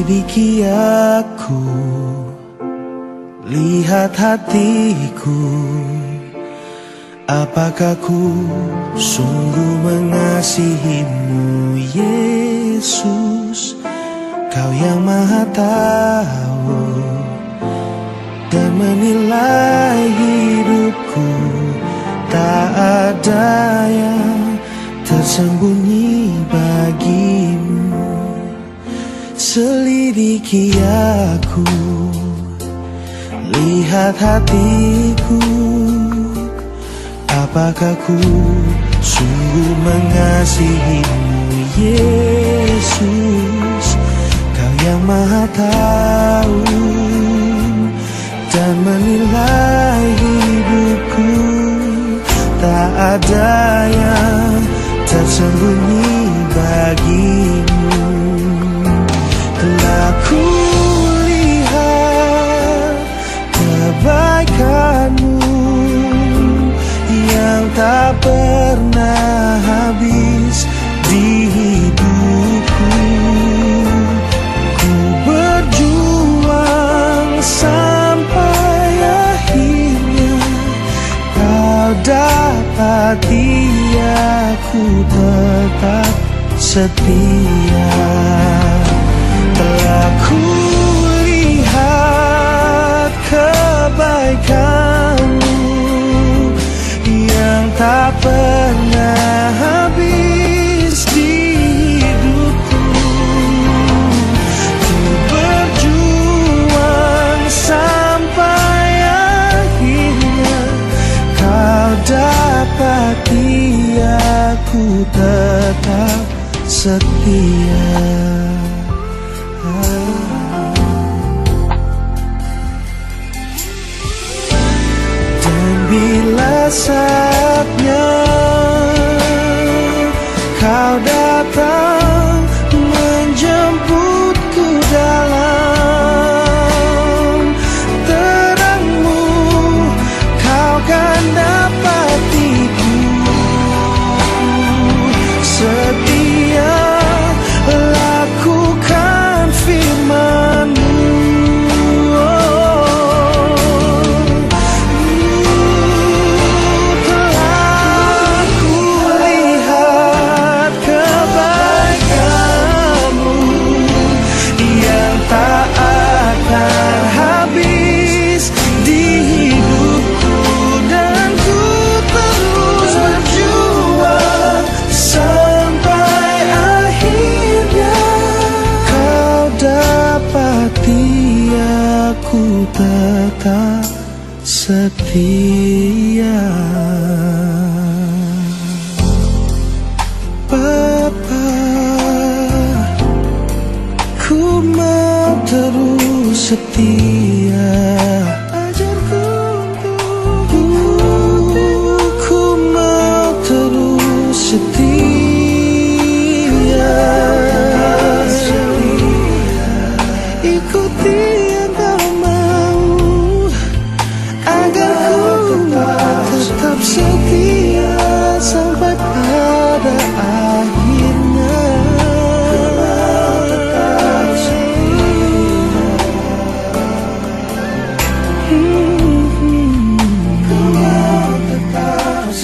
Selidiki aku, lihat hatiku. Apakah ku sungguh mengasihimu, Yesus? Kau yang Maha Tahu dan menilai hidupku. Tak ada yang tersembunyi bagimu. Selidiki aku, lihat hatiku. Apakah ku sungguh mengasihimu, Yesus? Kau yang Maha Tahu dan menilai hidupku. Tak ada yang tersembunyi bagimu. Telah ku lihat kebaikanmu yang tak pernah habis di hidupku. Ku berjuang sampai akhirnya kau dapati aku tetap setia. Telah ku lihat kebaikanmu yang tak pernah habis di hidupku. Ku berjuang sampai akhirnya kau dapati aku tetap setia. Bila saatnya kau datang menjemputku dalam terangmu, kau kan dapatiku setia lakukan firman-Mu. Aku tetap setia. Bapa, ku mau terus setia. Ajarku untuk ku mau terus setia. Ikuti tetap setia sampai pada akhirnya. Tetap setia.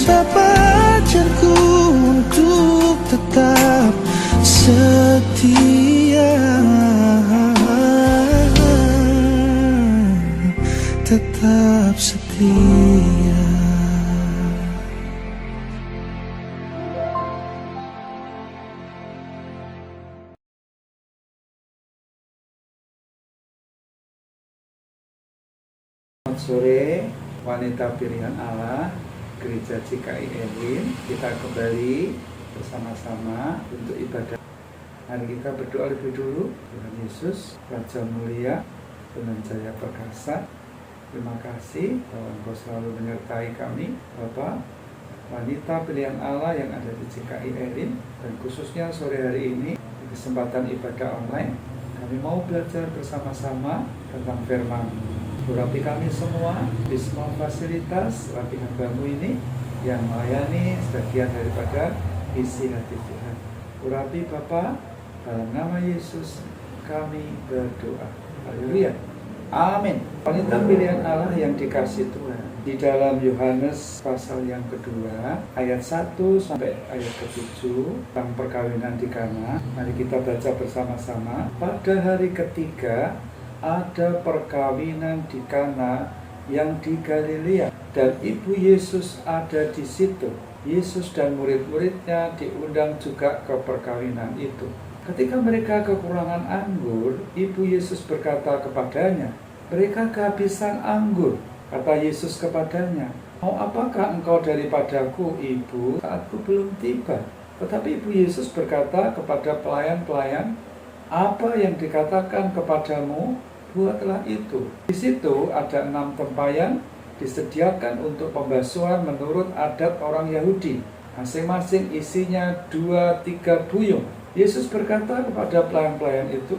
Dapat ajarku untuk tetap setia. Tetap setia. Selamat sore, wanita pilihan Allah, Gereja GKI Elim. Kita kembali bersama-sama untuk ibadah. Mari kita berdoa lebih dulu. Tuhan Yesus, Raja Mulia, dengan Jaya Perkasa, terima kasih bahwa Engkau selalu menyertai kami, Bapak, wanita pilihan Allah yang ada di GKI Elim, dan khususnya sore hari ini di kesempatan ibadah online. Kami mau belajar bersama-sama tentang firman. Urapi kami semua di semua fasilitas, rapi hamba-Mu ini yang melayani sebagian daripada isi hati Tuhan. Urapi Bapa, dalam nama Yesus kami berdoa. Haleluya. Amin. Wanita pilihan Allah yang dikasih Tuhan. Di dalam Yohanes pasal yang kedua, ayat 1 sampai ayat ke-7, tentang perkawinan di Kana. Mari kita baca bersama-sama. Pada hari ketiga, ada perkawinan di Kana yang di Galilea, dan ibu Yesus ada di situ. Yesus dan murid-muridnya diundang juga ke perkawinan itu. Ketika mereka kekurangan anggur, ibu Yesus berkata kepadanya, "Mereka kehabisan anggur." Kata Yesus kepadanya, "Mau apakah engkau daripadaku, ibu? Saatku belum tiba." Tetapi ibu Yesus berkata kepada pelayan-pelayan, "Apa yang dikatakan kepadamu, buatlah itu." Di situ ada 6 tempayan disediakan untuk pembasuhan menurut adat orang Yahudi. Masing-masing isinya 2-3 buyung. Yesus berkata kepada pelayan-pelayan itu,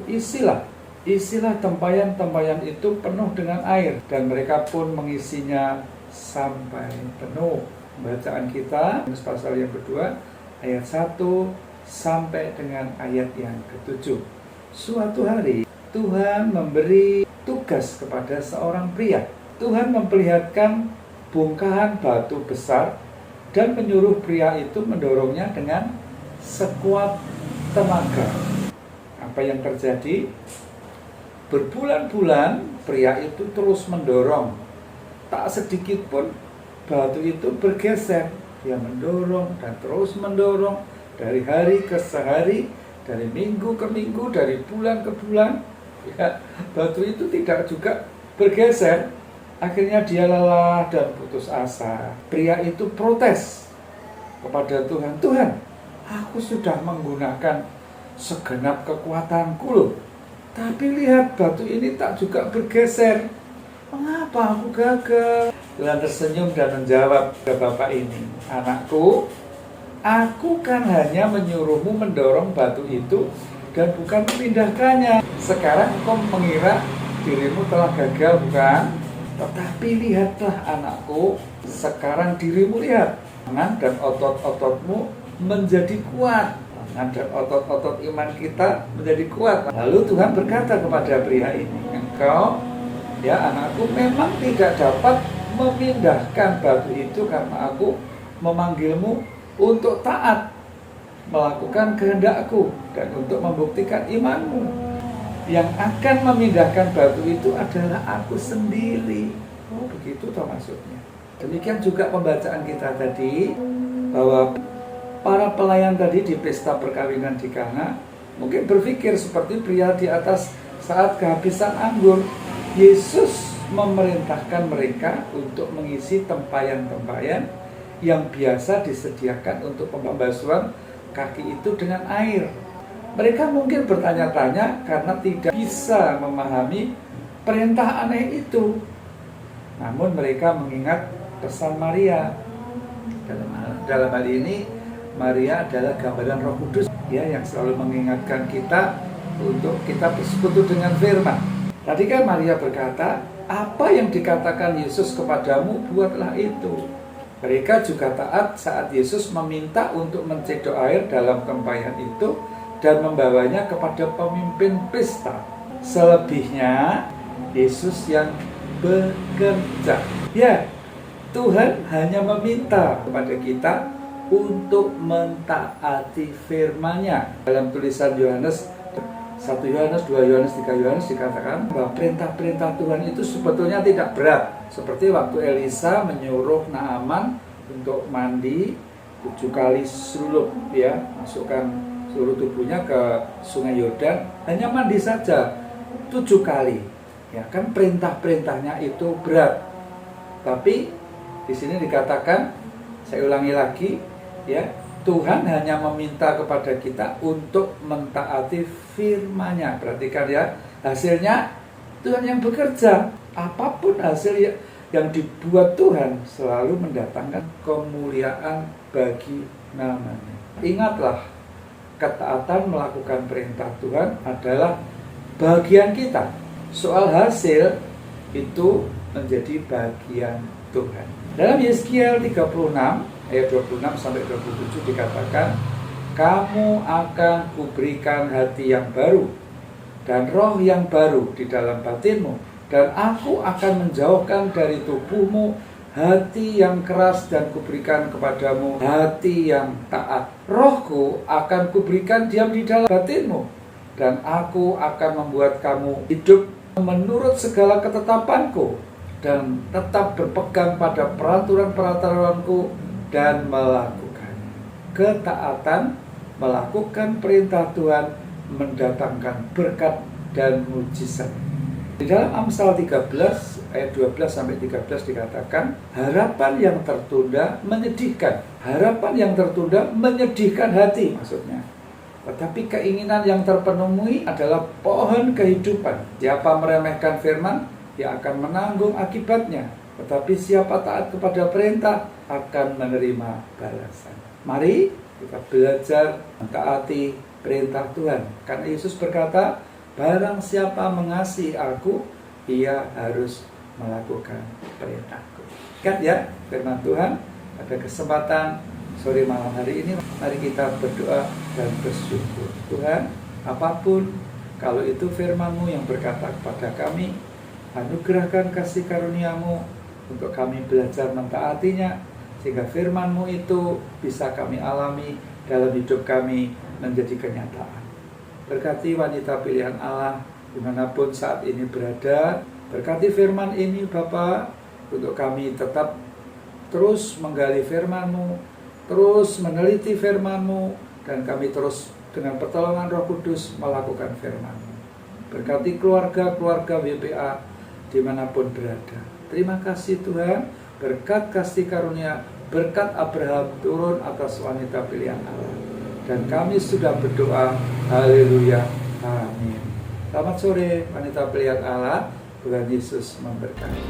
Isilah tempayan-tempayan itu penuh dengan air. Dan mereka pun mengisinya sampai penuh. Bacaan kita, pasal yang kedua, ayat 1 sampai dengan ayat yang ke-7. Suatu hari, Tuhan memberi tugas kepada seorang pria. Tuhan memperlihatkan bongkahan batu besar dan menyuruh pria itu mendorongnya dengan sekuat tenaga. Apa yang terjadi? Berbulan-bulan pria itu terus mendorong. Tak sedikit pun batu itu bergeser. Dia mendorong dan terus mendorong dari hari ke hari, dari minggu ke minggu, dari bulan ke bulan. Ya, batu itu tidak juga bergeser. Akhirnya dia lelah dan putus asa. Pria itu protes kepada Tuhan. "Tuhan, aku sudah menggunakan segenap kekuatanku loh. Tapi lihat batu ini tak juga bergeser. Mengapa aku gagal?" Tuhan tersenyum dan menjawab ke bapak ini, "Anakku, aku kan hanya menyuruhmu mendorong batu itu dan bukan memindahkannya. Sekarang kau mengira dirimu telah gagal, bukan? Tetapi lihatlah anakku, sekarang dirimu lihat. Tangan dan otot-ototmu menjadi kuat. Tangan dan otot-otot iman kita menjadi kuat." Lalu Tuhan berkata kepada pria ini, "Engkau, ya anakku, memang tidak dapat memindahkan batu itu karena aku memanggilmu untuk taat, melakukan kehendakku, dan untuk membuktikan imanmu. Yang akan memindahkan batu itu adalah aku sendiri." Oh, begitu toh maksudnya. Demikian juga pembacaan kita tadi, bahwa para pelayan tadi di pesta perkawinan di Kana mungkin berpikir seperti pria di atas saat kehabisan anggur. Yesus memerintahkan mereka untuk mengisi tempayan-tempayan yang biasa disediakan untuk pembasuhan kaki itu dengan air. Mereka mungkin bertanya-tanya karena tidak bisa memahami perintah aneh itu. Namun mereka mengingat pesan Maria. Dalam hal ini, Maria adalah gambaran Roh Kudus, ya, yang selalu mengingatkan kita untuk kita bersekutu dengan firman. Tadi kan Maria berkata, "Apa yang dikatakan Yesus kepadamu, buatlah itu." Mereka juga taat saat Yesus meminta untuk mencedok air dalam tempayan itu dan membawanya kepada pemimpin pesta. Selebihnya, Yesus yang bekerja. Ya, Tuhan hanya meminta kepada kita untuk mentaati firman-Nya. Dalam tulisan Yohanes 1 Yohanes, 2 Yohanes, 3 Yohanes dikatakan bahwa perintah-perintah Tuhan itu sebetulnya tidak berat. Seperti waktu Elisa menyuruh Naaman untuk mandi 7 kali serulup, ya, masukkan seluruh tubuhnya ke sungai Yordan, hanya mandi saja 7 kali. Ya kan, perintah-perintahnya itu berat. Tapi di sini dikatakan, saya ulangi lagi, ya, Tuhan hanya meminta kepada kita untuk mentaati firman-Nya. Perhatikan ya, hasilnya Tuhan yang bekerja. Apapun hasil yang dibuat Tuhan selalu mendatangkan kemuliaan bagi namanya. Ingatlah, ketaatan melakukan perintah Tuhan adalah bagian kita. Soal hasil itu menjadi bagian Tuhan. Dalam Yeskiel 36 ayat 26 sampai 27 dikatakan, "Kamu akan kuberikan hati yang baru dan roh yang baru di dalam batinmu, dan aku akan menjauhkan dari tubuhmu hati yang keras dan kuberikan kepadamu hati yang taat. Rohku akan kuberikan diam di dalam batinmu, dan aku akan membuat kamu hidup menurut segala ketetapanku, dan tetap berpegang pada peraturan-peraturanku dan melakukan ketaatan. Melakukan perintah Tuhan mendatangkan berkat dan mujizat. Di dalam Amsal 13 ayat 12-13 dikatakan, harapan yang tertunda menyedihkan. Harapan yang tertunda menyedihkan hati maksudnya. Tetapi keinginan yang terpenuhi adalah pohon kehidupan. Siapa meremehkan firman, dia akan menanggung akibatnya. Tetapi siapa taat kepada perintah akan menerima balasan. Mari kita belajar mentaati perintah Tuhan. Karena Yesus berkata, barang siapa mengasihi aku, ia harus melakukan perintahku. Kan ya, firman Tuhan. Pada kesempatan sore malam hari ini, mari kita berdoa dan bersyukur. Tuhan, apapun, kalau itu firman-Mu yang berkata kepada kami, anugerahkan kasih karunia-Mu untuk kami belajar mentaatinya, sehingga firman-Mu itu bisa kami alami dalam hidup kami menjadi kenyataan. Berkati wanita pilihan Allah dimanapun saat ini berada. Berkati firman ini Bapa, untuk kami tetap terus menggali firman-Mu, terus meneliti firman-Mu, dan kami terus dengan pertolongan Roh Kudus melakukan firman-Mu. Berkati keluarga-keluarga WPA dimanapun berada. Terima kasih Tuhan, berkat kasih karunia, berkat Abraham turun atas wanita pilihan Allah. Dan kami sudah berdoa, haleluya, amin. Selamat sore wanita pilihan Allah, Tuhan Yesus memberkati.